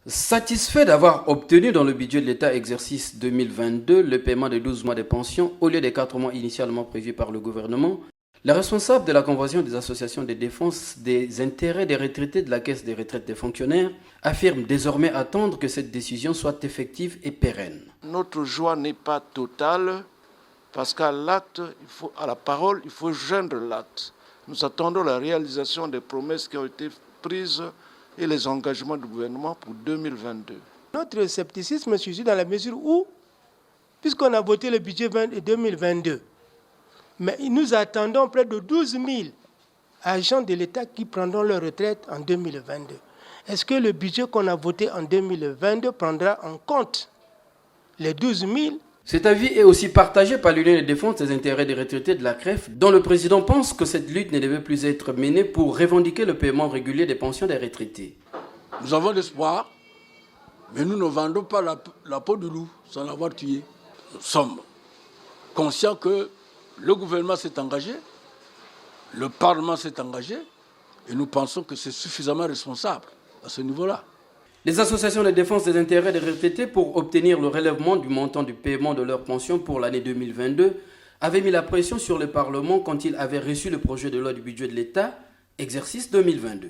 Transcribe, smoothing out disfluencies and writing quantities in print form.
Satisfait d'avoir obtenu dans le budget de l'État exercice 2022 le paiement de 12 mois de pension au lieu des 4 mois initialement prévus par le gouvernement, les responsables de la Convention des associations de défense des intérêts des retraités de la Caisse des retraites des fonctionnaires affirment désormais attendre que cette décision soit effective et pérenne. Notre joie n'est pas totale parce qu'à l'acte, à la parole, il faut joindre l'acte. Nous attendons la réalisation des promesses qui ont été prises et les engagements du gouvernement pour 2022. Notre scepticisme se situe dans la mesure où, puisqu'on a voté le budget 2022, mais nous attendons près de 12 000 agents de l'État qui prendront leur retraite en 2022. Est-ce que le budget qu'on a voté en 2022 prendra en compte les 12 000? Cet avis est aussi partagé par l'Union de défense des intérêts des retraités de la CREF, dont le président pense que cette lutte ne devait plus être menée pour revendiquer le paiement régulier des pensions des retraités. Nous avons l'espoir, mais nous ne vendons pas la peau du loup sans l'avoir tué. Nous sommes conscients que le gouvernement s'est engagé, le Parlement s'est engagé, et nous pensons que c'est suffisamment responsable à ce niveau-là. Les associations de défense des intérêts des retraités, pour obtenir le relèvement du montant du paiement de leur pension pour l'année 2022, avaient mis la pression sur le Parlement quand il avait reçu le projet de loi du budget de l'État, exercice 2022.